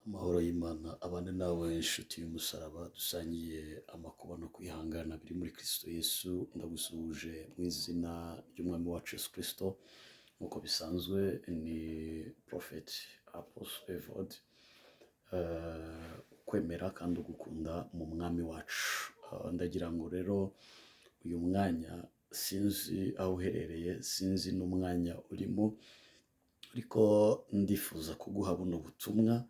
Amahoro y'Imana abane nawe inshuti y'umusaraba dusangiye amakuba no kwihangana biri muri Kristo Yesu. Ndagusuhuje mu izina ry'umwami wacu Yesu Kristo. Nk'uko bisanzwe ni Prophet Apostle Evode, kwemera kandi ugukunda mu mwami wacu. Ndagira ngo rero uyu mwanya sinzi aho uherereye, sinzi n'umwanya urimo, ariko ndifuza kuguha buno butumwa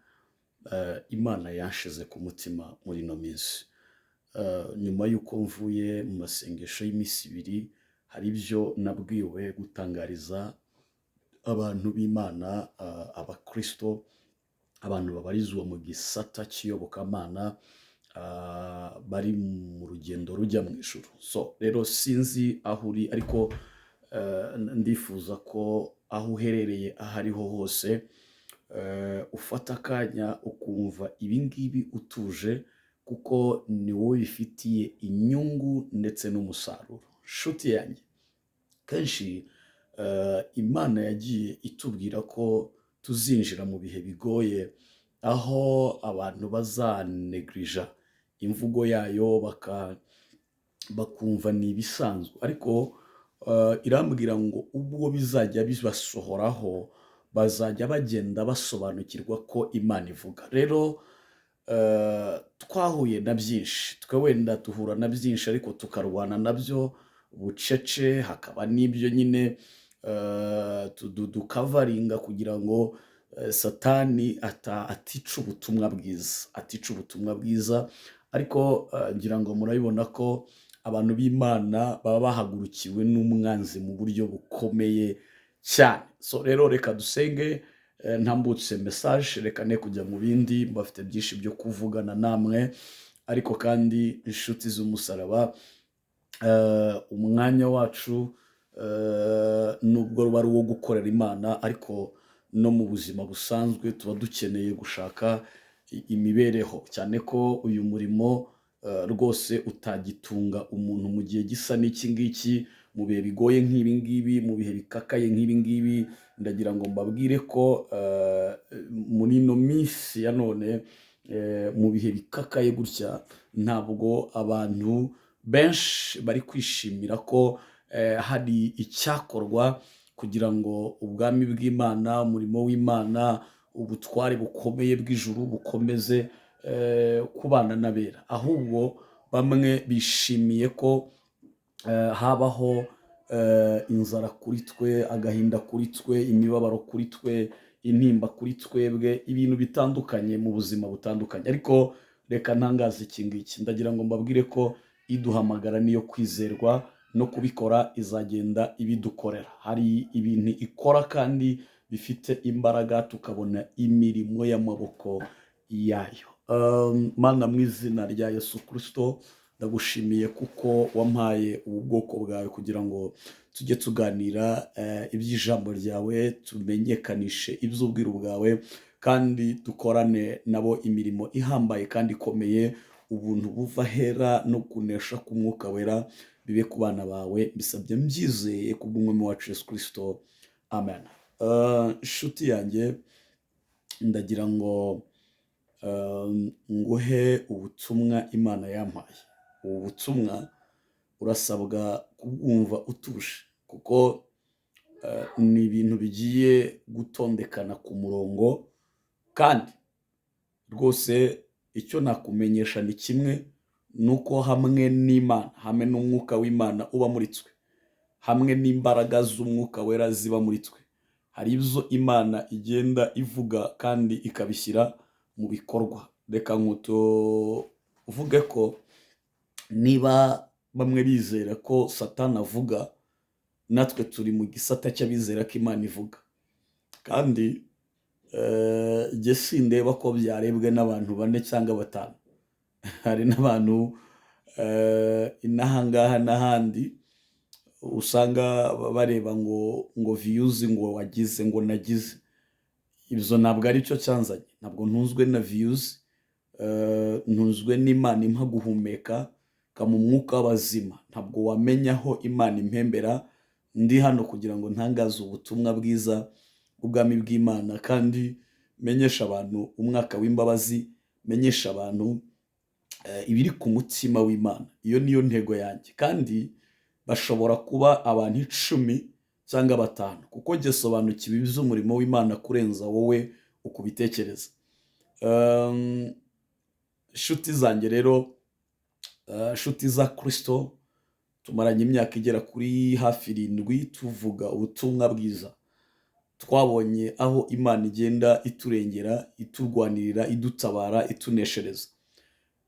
Imana yanshize ku mutima muri ino minsi. Nyuma y'uko mvuye mu masengesho y'iminsi ibiri, hari ibyo nabwiwe gutangariza abantu b'Imana, abakristo, abantu babarizwa mu gisata cy'iyobokamana, bari mu rugendo rujya mu ijuru. So rero sinzi aho uri, ariko ndifuza ko aho uherereye aho ariho hose ufata akanya ukumva ibingibi utuje, kuko ni wowe bifitiye inyungu ndetse n'umusaruro. Nshuti yanjye, kenshi Imana yagiye itubwira ko tuzinjira mu bihe bigoye, aho abantu bazanegrija imvugo yayo bakumva ni ibisanzwe, ariko irambwira ngo ubwo bizajya bibasohoraho bazajya bagenda basobanukirwa ko Imana ivuga. Rero twahuye na byinshi, twe wenda duhura na byinshi ariko tukarwana nabyo bucece, hakaba n'ibyo nyine dukavaringa kugira ngo satani atica ubutumwa bwiza, ariko ngira ngo murabibona ko abantu b'Imana baba bahagurukiwe n'umwanzi mu buryo bukomeye cyane. So rero reka dusenge, ntambutse message, reka ne kujya mu bindi, bafite byinshi byo kuvugana namwe, ariko kandi inshuti z'umusaraba, umwanya wacu nubwo ruba ari uwo gukorera Imana, ariko no mu buzima busanzwe tuba dukeneye gushaka imibereho, cyane ko uyu murimo rwose utagitunga umuntu mu gihe gisa n'iki ngiki, mu bihe bigoye nk'ibi ngibi, mu bihe bikakaye nk'ibi ngibi. Ndagira ngo mbabwire ko muri ino minsi ya none, mu bihe bikakaye gutya, ntabwo abantu benshi bari kwishimira ko hari icyakorwa kugira ngo ubwami bw'Imana, umurimo w'Imana, ubutware bukomeye bw'ijuru bukomeze kubana n'abera. Ahubwo bamwe bishimiye ko habaho inzara kuri twe, agahinda kuri twe, imibabaro kuri twe, intimba kuri twebwe, ibintu bitandukanye mu buzima butandukanye. Ariko reka ntangaze iki ngiki, ndagira ngo mbabwire ko iduhamagara niyo kwizerwa, no kubikora izagenda ibidukorera. Hari ibintu ikora kandi bifite imbaraga, tukabona imirimo y'amaboko yayo. Mana, mu izina rya Yesu Kristo, ndagushimiye kuko wampaye ubu bwoko bwawe kugira ngo tujye tuganira iby'ijambo ryawe, tumenyekanishe iby'ubwiru bwawe, kandi dukorane nabo imirimo ihambaye kandi ikomeye. Ubuntu buva hera no kunesha k'umwuka wera bibe ku bana bawe, bisabye mbyizeye kubw'umwami wacu Yesu Kristo, amen. Inshuti yanjye, ndagira ngo nguhe ubutumwa Imana yampaye. Ubu butumwa urasabwa kubwumva utuje, kuko ni ibintu bigiye gutondekana ku murongo, kandi rwose icyo nakumenyesha ni kimwe, nuko hamwe n'Imana, hamwe n'umwuka w'Imana uba muri twe, hamwe n'imbaraga z'umwuka wera ziba muri twe, hari ibyo Imana igenda ivuga kandi ikabishyira mu bikorwa. Reka uvuge ko niba bamwe bizera ko Satani avuga, natwe turi mu gisata cy'abizera ko Imana ivuga. Kandi jye sindeba ko byarebwe n'abantu 4 cyangwa 5. Hari n'abantu inahangaha n'ahandi usanga bareba ngo views, ngo wagize, ngo nagize. Ibyo ntabwo ari cyo cyanzanye. Ntabwo ntunzwe na views, ntunzwe n'Imana impa guhumeka mu mwuka w'abazima. Ntabwo wamenya aho Imana impembera. Ndi hano kugira ngo ntangaze ubutumwa bwiza ubwami bw'Imana, kandi menyesha abantu umwaka w'imbabazi, menyesha abantu ibiri ku mutima w'Imana. Iyo niyo ntego yanjye, kandi bashobora kuba abantu 10 cyangwa 5, kuko njye sobanukiwe iby'umurimo w'Imana kurenza wowe uko ubitekereza. Inshuti zanjye rero, inshuti za Kristo, tumaranye imyaka igera kuri hafi 7 tuvuga ubutumwa bwiza. Twabonye aho Imana igenda iturengera, iturwanirira, idutabara, ituneshereza.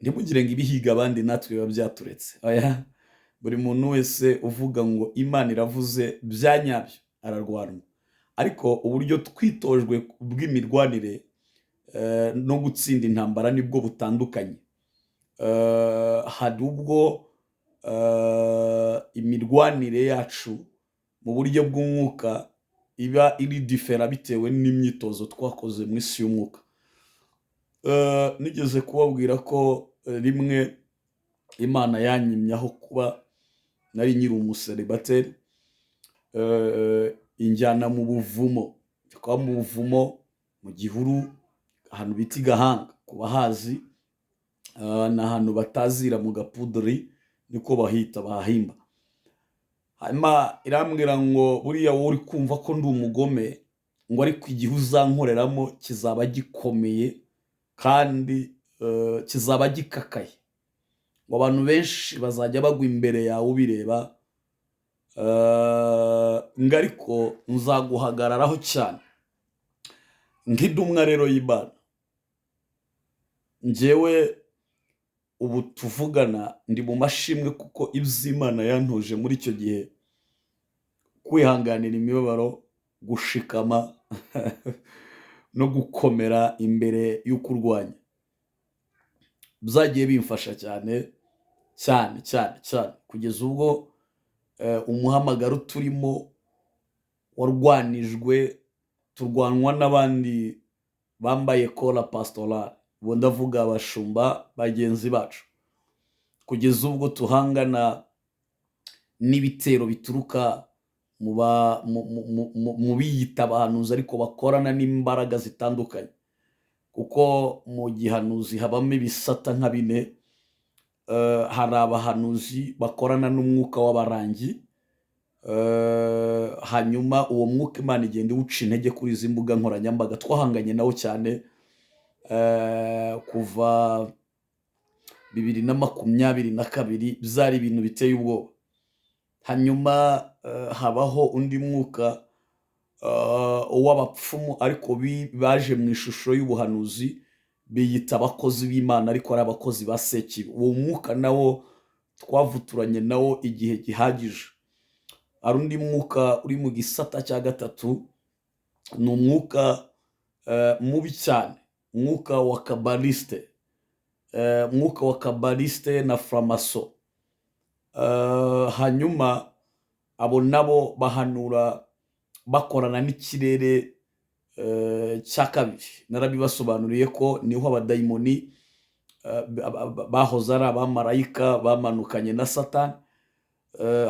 Ntimugire ngo ibihiga abandi natwe biba byaturetse. Oya, buri muntu wese uvuga ngo Imana iravuze bya nyabyo ararwanwa. Ariko uburyo twitojwe bw'imirwanire no gutsinda intambara nibwo butandukanye. Hari ubwo imirwanire yacu mu buryo bw'umwuka iba iri difera bitewe n'imyitozo twakoze mu isi y'umwuka. Nigeze kubabwira ko rimwe Imana yanyimyaho kuba nari nyiri umuseribateri, injyana mu buvumo. Tukaba mu buvumo mu gihuru, ahantu bita i Gahanga, ku bahazi, ni ahantu batazira mu gapuderi, niko bahita, bahahimba. Hanyuma irambwira ngo buriya wowe uri kumva ko ndi umugome, ngo ariko igihe uzankoreramo kizaba gikomeye kandi kizaba gikakaye, ngo abantu benshi bazajya bagwa imbere yawe ubireba, ngo ariko nzaguhagararaho cyane. Nk'intumwa rero y'Imana, njyewe ubu tuvugana ndi mu mashimwe, kuko iby'Imana yantoje muri icyo gihe, kwihanganira imibabaro, gushikama no gukomera imbere y'ukurwanya, byagiye bimfasha cyane cyane cyane cyane, kugeza ubwo umuhamagaro turimo warwanijwe, turwanwa n'abandi bambaye kola pastorale, ubu ndavuga abashumba bagenzi bacu, kugeza ubwo tuhangana n'ibitero bituruka mu biyita abahanuzi ariko bakorana n'imbaraga zitandukanye, kuko mu gihanuzi habamo ibisata nka 4. Hari abahanuzi bakorana n'umwuka w'abarangi, hanyuma uwo mwuka Imana igenda iwuca intege kuri izi mbuga nkoranyambaga. Twahanganye nawo cyane kuva 2022, byari ibintu biteye ubwoba. Hanyuma habaho undi mwuka w'abapfumu ariko baje mu ishusho y'ubuhanuzi, biyita abakozi b'Imana ariko ari abakozi ba Sekibi. Uwo mwuka nawo twavuturanye nawo igihe gihagije. Hari undi mwuka uri mu gisata cya 3, ni umwuka mubi cyane, umwuka wa kabaliste, umwuka wa kabaliste na framaso. Hanyuma abo nabo bahanura bakorana n'ikirere cya kabiri. Narabibasobanuriye ko niho abadayimoni bahoze ari abamarayika bamanukanye na Satani,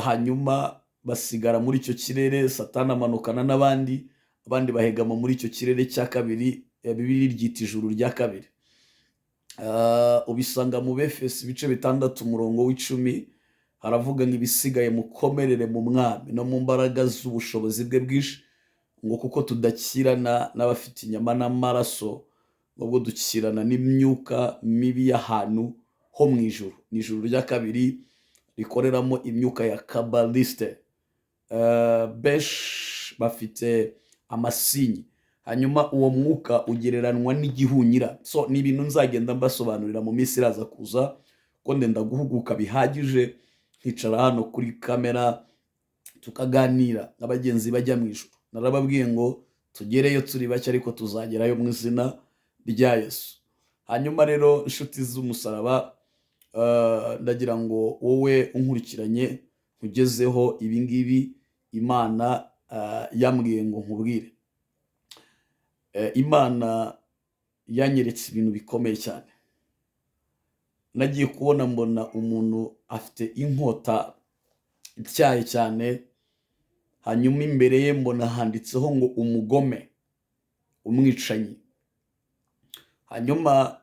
hanyuma basigara muri icyo kirere, Satani amanukana n'abandi, abandi bahegama muri icyo kirere cya kabiri, Bibiliya ryita ijuru rya kabiri. Ubisanga mu Befesi ibice 6 umurongo w'10, haravuga ngo ibisigaye mukomerere mu mwami no mu mbaraga z'ubushobozi bwe bwinshi, ngo kuko tudakirana n'abafite inyama n'amaraso, ahubwo dukirana n'imyuka mibi y'ahantu ho mu ijuru. Ni ijuru rya kabiri rikoreramo imyuka ya kabaliste. Benshi bafite amasinyi. Hanyuma uwo mwuka ugereranwa n'igihunyira. So ni ibintu nzagenda mbasobanurira mu minsi iraza kuza, ko ndenda guhuguka bihagije, nkicara hano kuri kamera tukaganira n'abagenzi bajya mu ijuru. Narababwiye ngo tugereyo turi bake ariko tuzagerayo mu izina rya Yesu. Hanyuma rero inshuti z'umusaraba, ndagira ngo wowe unkurikiranye nkugezeho ibi ngibi Imana yambwiye ngo nkubwire. Imana yanyeretse ibintu bikomeye cyane. Nagiye kubona mbona umuntu afite inkota ityaye cyane, hanyuma imbere ye mbona handitseho ngo umugome, umwicanyi. hanyuma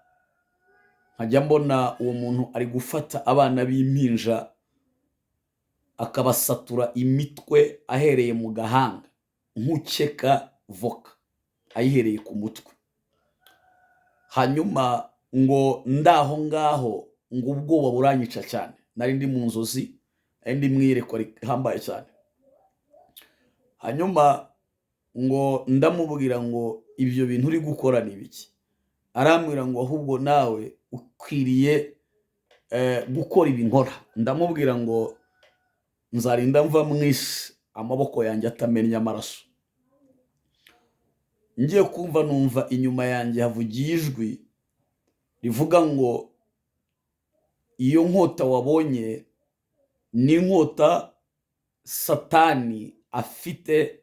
nkajya mbona uwo muntu ari gufata abana b'impinja akabasatura imitwe ahereye mu gahanga nk'ukeka voka ayihereye ku mutwe, hanyuma ngo ndaho ngaho ngo ubwoba buranyica cyane, nari ndi mu nzozi, nari ndi mwiyerekwa rihambaye cyane. Hanyuma ngo ndamubwira ngo ibyo bintu uri gukora ni ibiki? Arambwira ngo ahubwo nawe ukwiriye gukora ibi nkora. Ndamubwira ngo nzarinda mva mu isi amaboko yanjye atamennye amaraso. Ngiye kumva numva inyuma yanjye havugiye ijwi rivuga ngo iyo nkota wabonye ni inkota Satani afite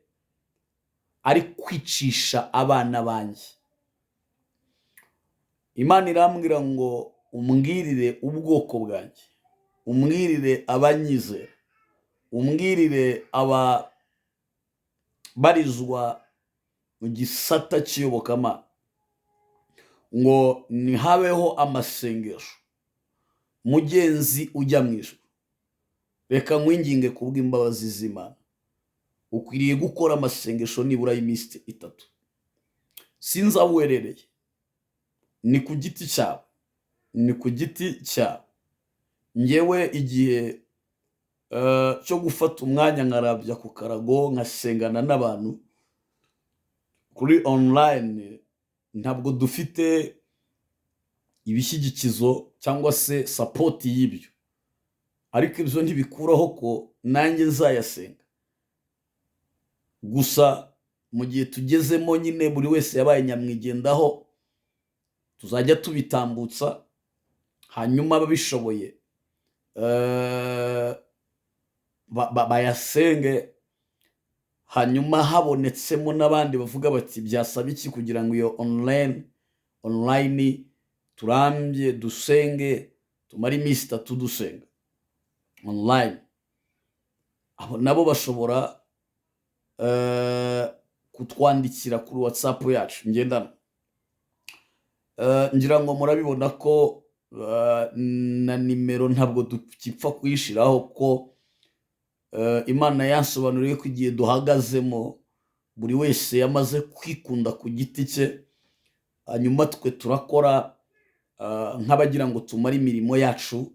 ari kwicisha abana banjye. Imana irambwira ngo umbwirire ubwoko bwanjye, umbwirire abanyizera, umbwirire ababarizwa mu gisata cy'iyobokamana ngo ntihabeho amasengesho mugenzi ujya mu ijuru. Reka nkwinginge kubw'imbabazi z'Imana, ukwiriye gukora amasengesho nibura y'iminsi 3. Sinzi aho uherereye, ni ku giti cyawe, ni ku giti cyawe. Ngewe igihe cyo gufata umwanya nkarabya ku karago nkasengana n'abantu kuri online, ntabwo dufite ibishyigikizo cyangwa se support y'ibyo, ariko ibyo ntibikuraho ko nanjye nzayasenga. Gusa mu gihe tugezemo nyine buri wese yabaye nyamwigendaho, tuzajya tubitambutsa, hanyuma ababishoboye bayasenge, hanyuma habonetsemo n'abandi bavuga bati byasaba iki kugira ngo iyo online turambye dusenge tumara iminsi 3 dusenga online. Abo nabo bashobora kutwandikira kuri WhatsApp yacu ngendana. Ngira ngo murabibona ko na nimero ntabwo dukipfa kuyishiraho ko Imana yansobanuriye ko igihe duhagazemo buri wese yamaze kwikunda ku giti cye, hanyuma twe turakora nk'abagira ngo tumare imirimo yacu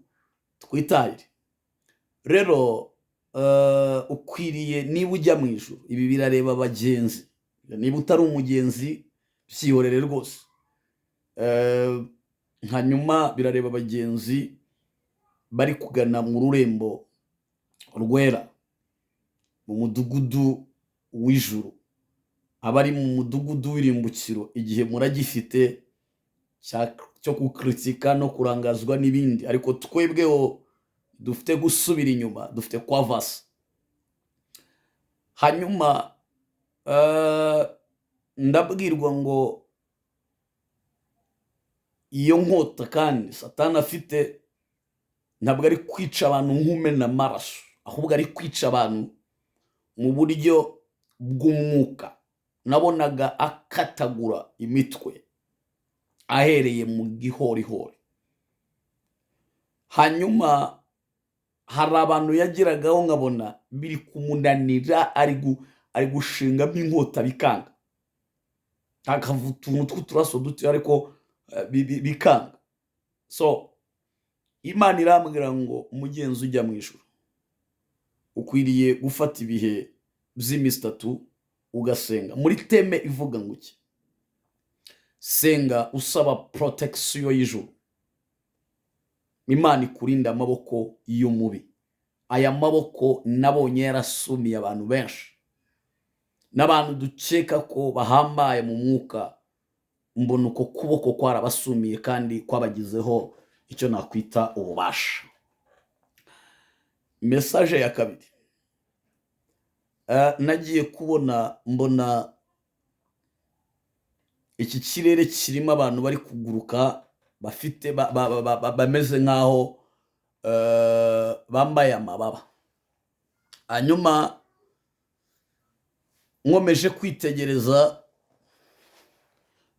twitahire. Rero ukwiriye niba ujya mu ijuru, ibi birareba abagenzi. Niba utari umugenzi byihorere rwose. Hanyuma birareba abagenzi bari kugana mu rurembo rwera, mu mudugudu w'ijuru, abari mu mudugudu w'irimbukiro, igihe muragifite cyo gukritika no kurangazwa n'ibindi, ariko twebweho dufite gusubira inyuma, dufite kwavasa. Hanyuma ndabwirwa ngo iyo nkota kandi Satani afite ntabwo ari kwica abantu nk'umena amaraso, ahubwo ari kwica abantu mu buryo bw'umwuka. Nabonaga akatagura imitwe ahereye mu gihorihori. Hanyuma hari abantu yagiragaho nkabona biri kumunanira, ari gushingamo inkota bikanga, akavuga utuntu tw'uturaso duto ariko bikanga. So Imana irambwira ngo umugenzi ujya mu ijuru ukwiriye gufata ibihe by'iminsi 3 ugasenga muri teme ivuga ngo iki? Senga usaba protection y'ijuru. Imana ikurinda amaboko y'umubi. Aya maboko nabonye yarasumiye abantu benshi, n'abantu dukeka ko bahambaye mu mwuka, mbona uko kuboko kwarabasumiye kandi kwabagizeho icyo nakwita ububasha. Message ya kabiri, nagiye kubona mbona iki kirere kirimo abantu bari kuguruka bafite bameze nkaho bambaye amababa. Hanyuma nkomeje kwitegereza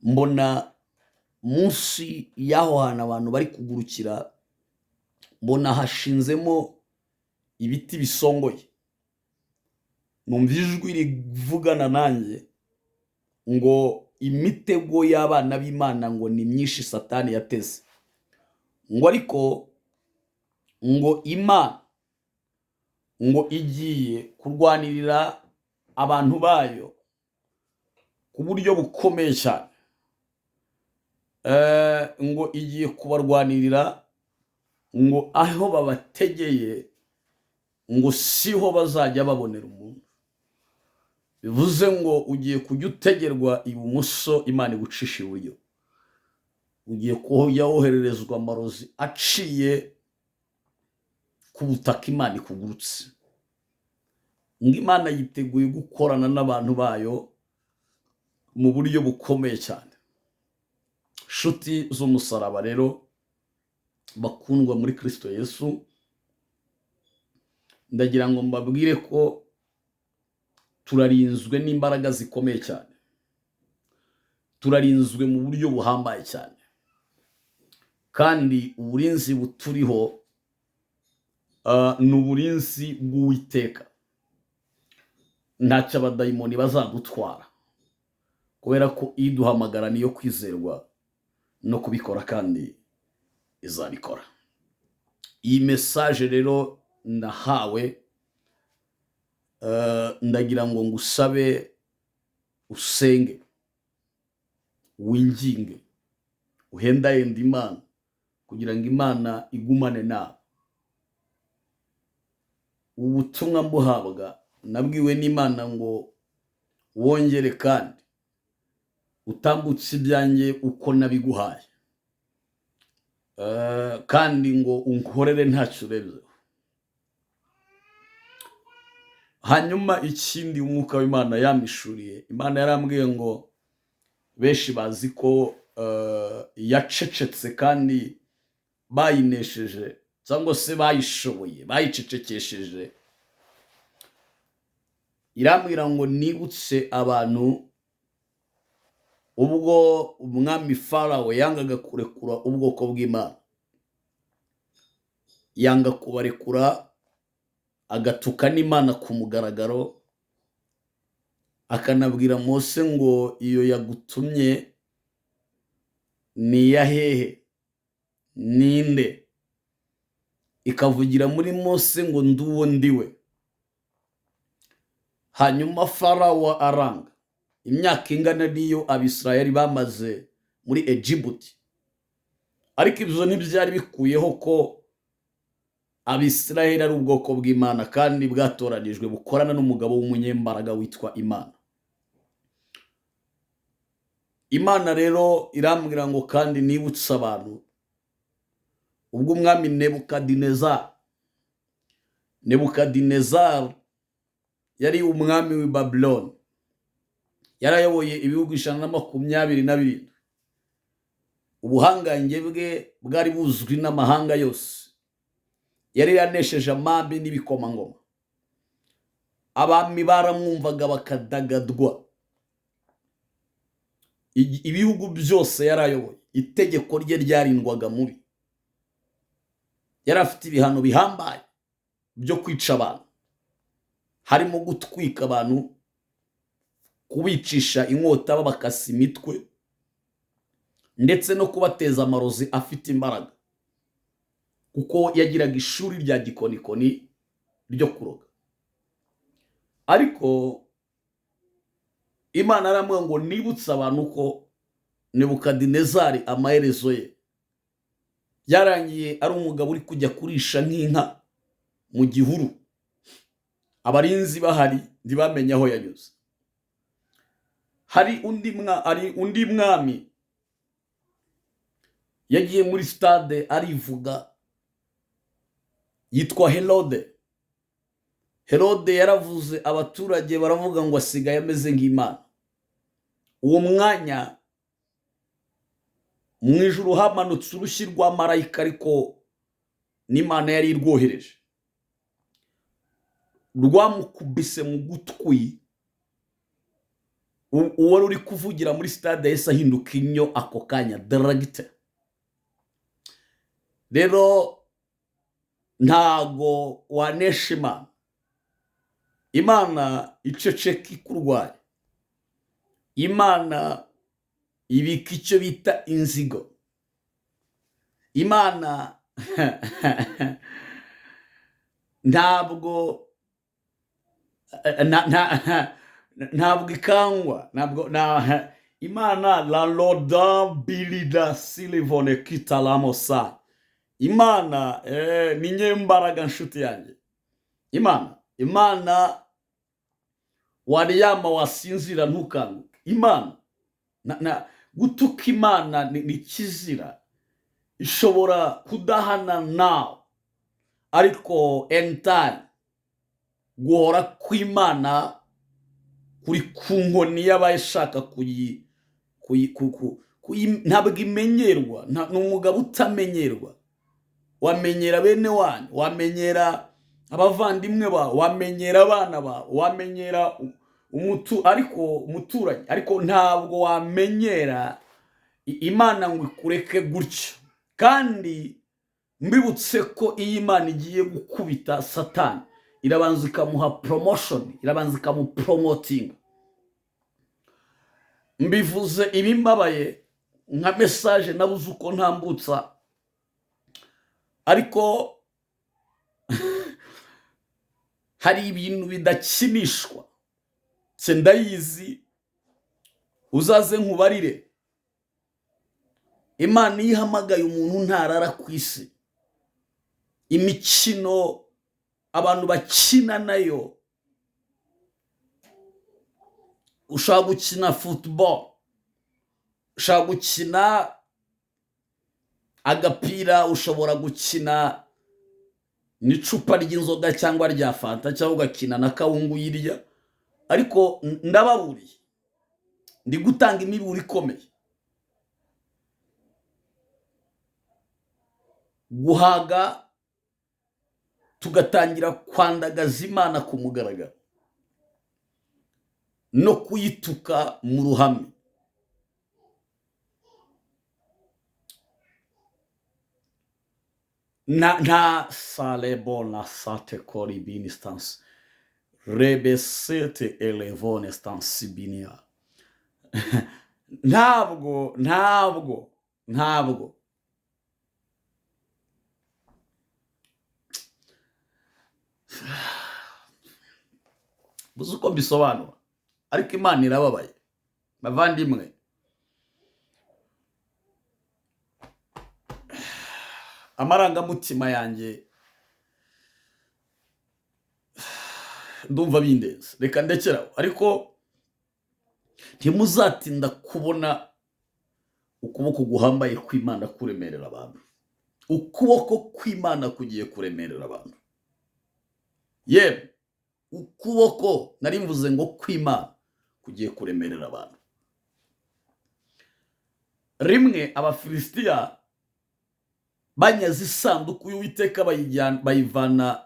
mbona munsi y'aho hantu abantu bari kugurukira mbona hashinzemo ibiti bisongoye, numva ijwi rivugana nanjye ngo imitego y'abana b'Imana ngo ni myinshi Satani yateze, ngo ariko ngo Imana ngo igiye kurwanirira abantu bayo ku buryo bukomeye cyane. Ngo igiye kubarwanirira, ngo aho babategeye ngo siho bazajya babonera umuntu. Bivuze ngo ugiye kujya utegerwa ibumoso, Imana igucisha iburyo. Ugiye kujya wohererezwa amarozi aciye ku butaka Imana ikugurutse. Ngo Imana yiteguye gukorana n'abantu bayo mu buryo bukomeye cyane. Nshuti z'umusaraba rero bakundwa muri Kristo Yesu, ndagira ngo mbabwire ko turarinzwe n'imbaraga zikomeye cyane, turarinzwe mu buryo buhambaye cyane, kandi uburinzi buturiho ni uburinzi bw'Uwiteka. Ntacyo abadayimoni bazadutwara, kubera ko iduhamagara niyo kwizerwa no kubikora, kandi izabikora. Iyi message rero nahawe, ndagira ngo ngusabe usenge, winginge, uhendahenda Imana kugira ngo Imana igumane nawe. Ubutumwa mbuhabwa nabwiwe n'Imana ngo wongere kandi utambutse ibyanjye uko nabiguhaye, kandi ngo unkorere ntacyo urebye. Hanyuma ikindi umwuka w'Imana yamishuriye, Imana yarambwiye ngo benshi bazi ko yacecetse kandi bayinesheje, cyangwa se bayishoboye, bayicecekesheje. Irambwira ngo nibutse abantu ubwo umwami Farawo yangaga kurekura ubwoko bw'Imana, yanga kubarekura, agatuka n'Imana ku mugaragaro, akanabwira Mose ngo iyo yagutumye ni ya hehe, ninde? Ikavugira muri Mose ngo nduwo ndiwe. Hanyuma Farawo aranga. Imyaka ingana niyo Abisirayeli bamaze muri Egiputa, ariko ibyo ntibyari bikuyeho ko Abisirayeli ari ubwoko bw'Imana kandi bwatoranijwe bukorana n'umugabo w'umunyembaraga witwa Imana. Imana rero irambwira ngo kandi nibutse abantu ubwo umwami Nebukadinezari yari umwami w'i Babyloni, yarayoboye ibihugu 127. Ubuhangange bwe bwari buzwi n'amahanga yose, yari yanesheje amambi n'ibikomangoma. Abami baramwumvaga bakadagadwa. Ibihugu byose yarayoboye, itegeko rye ryarindwaga mubi. Yari afite ibihano bihambaye byo kwica abantu, harimo gutwika abantu, kubicisha inkota babakasa imitwe, ndetse no kubateza amarozi afite imbaraga, kuko yagiraga ishuri rya gikonikoni ryo kuroga. Ariko Imana aramubwira ngo nibutse abantu ko Nebukadinezari amaherezo ye yarangiye ari umugabo uri kujya kurisha nk'inka mu gihuru, abarinzi bahari ntibamenye aho yanyuze. Hari undi mwami yagiye muri stade arivuga, yitwa Herode. Herode yaravuze, abaturage baravuga ngo asigaye ameze nk'Imana. Uwo mwanya mu ijuru hamanutse urushyi rwa marayika, ariko n'Imana yari irwohereje, rwamukubise mu gutwi, uwo uri kuvugira muri stade yahise ahinduka inyo ako kanya direct. Rero ntago wanesha Imana. Imana iceceka ikurwaye. Imana ibika icyo bita inzigo. Imana ntabwo ikangwa, Imana la loda bilida silivone kitalamosa. Imana ni nyembaraga nshuti yanjye. Imana wariyama wasinzira ntukanguke. Imana gutuka Imana ni kizira. Ishobora kudahana nawe, ariko entire guhora kw'Imana kuri ku nkoni y'abayishaka ntabwo imenyerwa. Ni umugabo utamenyerwa. Wamenyera bene wanyu, wamenyera abavandimwe bawe, wamenyera abana bawe, wamenyera umuturanyi, ariko ntabwo wamenyera Imana ngo ikureke gutyo. Kandi mbibutse ko iyi Imana igiye gukubita Satani, irabanza ikamuha promotion, irabanza ikamupromoting. Mbivuze ibimbabaye nka message nabuze uko ntambutsa, ariko hari ibintu bidakinishwa. Sendayizi uzaze nkubarire. Imana yihamagaye umuntu ntarara ku isi. Imikino abantu bakina nayo, ushaka gukina football, ushaka gukina agapira, ushobora gukina n'icupa ry'inzoga cyangwa rya fanta, cyangwa ugakina na kawungu yirya. Ariko ndababuriye, ndi gutanga imiburo ikomeye. Guhaga tugatangira kwandagaza Imana ku mugaragaro no kuyituka mu ruhame. Nta salebo na sate kori binistance rebesete elevone stance binia. ntabwo buze uko mbisobanura, ariko Imana irababaye bavandimwe. Amarangamutima yanjye ndumva bindenze, reka ndekeraho. Ariko ntimuzatinda kubona ukuboko guhambaye kw'Imana kuremerera abantu. Ukuboko kw'Imana kugiye kuremerera abantu. Yewe ukuboko nari mvuze ngo kw'Imana kugiye kuremerera abantu. Rimwe Abafilisitiya banyaze isanduku y'Uwiteka bayivana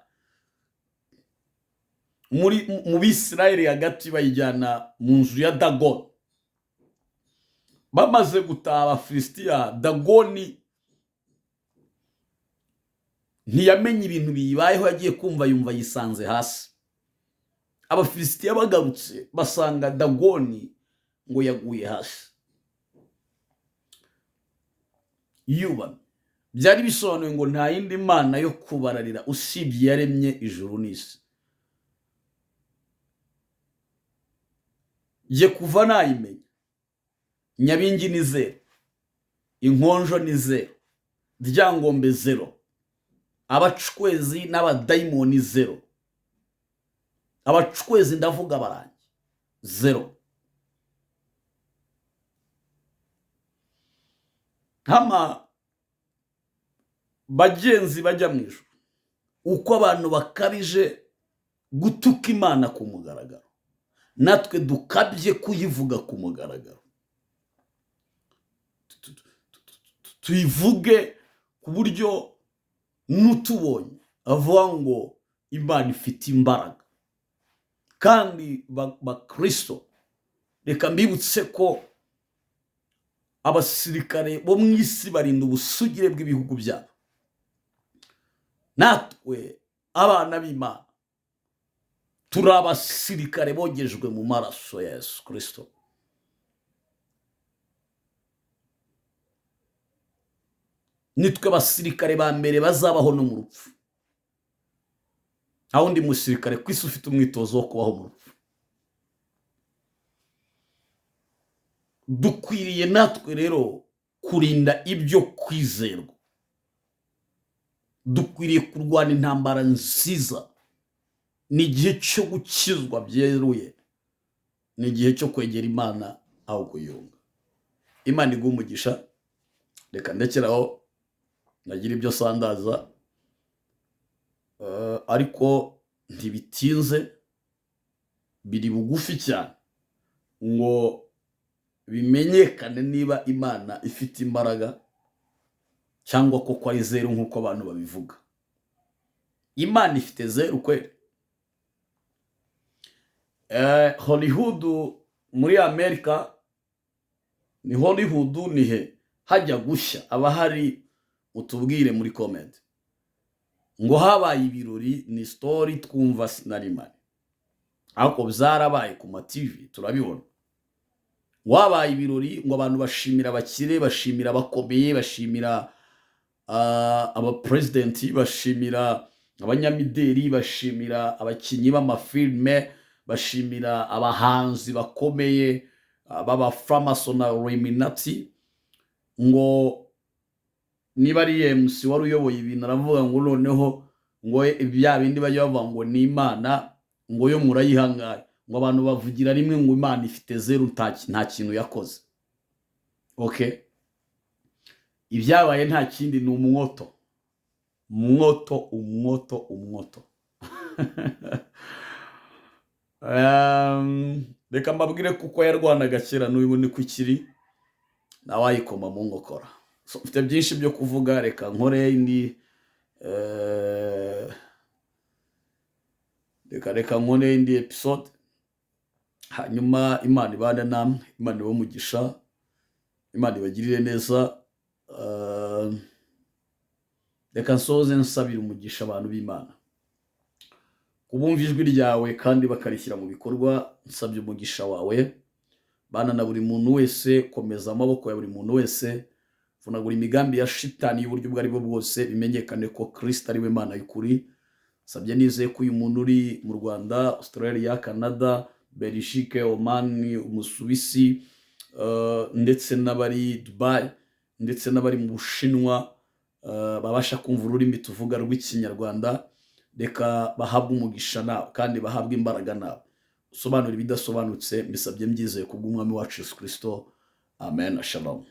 mu Bisirayeli hagati, bayijyana mu nzu ya Dagoni. Bamaze gutaha Abafilisitiya, Dagoni ntiyamenye ibintu bibayeho, yagiye kumva yumva yisanze hasi. Abafilisitiya bagarutse basanga Dagoni ngo yaguye hasi yubamye. Byari bisobanuye ngo nta yindi Mana yo kubararira usibye yaremye ijuru n'isi. Je kuva nayimenya, Nyabingi ni 0, Inkonjo ni 0, Ryangombe 0, Abacwezi n'abadayimoni 0. Abacwezi ndavuga barangi 0. Hama bagenzi bajya mu ijuru, uko abantu bakabije gutuka Imana ku mugaragaro, natwe dukabye kuyivuga ku mugaragaro. Tuyivuge ku buryo n'utubonye avuga ngo Imana ifite imbaraga. Kandi bakristo reka mbibutse ko abasirikare bo mu isi barinda ubusugire bw'ibihugu byabo. Natwe abana b'Imana turi abasirikare bogejwe mu maraso ya Yesu Kristo. Nitwe basirikare ba mbere bazabaho no mu rupfu. Nta wundi musirikare ku isi ufite umwitozo wo kubaho mu rupfu. Dukwiriye natwe rero kurinda ibyo kwizerwa. Dukwiriye kurwana intambara nziza. Ni igihe cyo gukizwa byeruye. Ni igihe cyo kwegera Imana aho kuyunga. Imana iguha umugisha. Reka ndekeraho nagira ibyo sandaza, ariko ntibitinze, biri bugufi cyane ngo bimenyekane niba Imana ifite imbaraga cyangwa koko ari zeru nk'uko abantu babivuga. Imana ifite zeru kweli. Hollywood muri Amerika, ni Hollywood nihe hajya gushya, aba hari utubwire muri comment ngo habaye ibirori, ni story twumva sinarimane, ariko byarabaye ku ma TV turabibona. Wabaye ibirori ngo abantu bashimira abakire, bashimira abakomeye, bashimira abapresidenti, bashimira abanyamideli, bashimira abakinnyi b'amafilme, bashimira abahanzi bakomeye baba Freemason na Illuminati. Ngo niba ari MC wari uyoboye ibintu aravuga ngo noneho ngo ibya bindi bajya bavuga ngo ni Imana ngo yo murayihangaye, ngo abantu bavugira rimwe ngo Imana ifite zeru, nta kintu yakoze. Okay, ibyabaye nta kindi, ni umwoto. Reka mbabwire kuko yarwanaga kera n'uyu ni kwikiri nawayikoma mu nkokora. Mfite byinshi byo kuvuga, reka nkore indi reka nkore indi episode, hanyuma Imana ibane namwe, Imana ibahe umugisha, Imana ibagirire neza. Reka nsoze nsabira umugisha abantu b'Imana kubumva ijwi ryawe kandi bakarishyira mu bikorwa. Nsabye umugisha wawe bana na buri muntu wese, komeza amaboko ya buri muntu wese, vunagura imigambi ya shitani y'uburyo ubwo ari bwo bwose, bimenyekane ko Kristo ari we Mana y'ukuri. Sabye nizeye ko uyu muntu uri mu Rwanda, Australia, Canada, Belgique, Oman, Umusuwisi, ndetse n'abari Dubai, ndetse n'abari mu Bushinwa, babasha kumva ururimi tuvuga rw'Ikinyarwanda, reka bahabwe umugisha nawe kandi bahabwe imbaraga nawe. Usobanura ibidasobanutse mbisabye mbyizeye kubw'Umwami wacu Yesu Kristo. Amen. Shalom.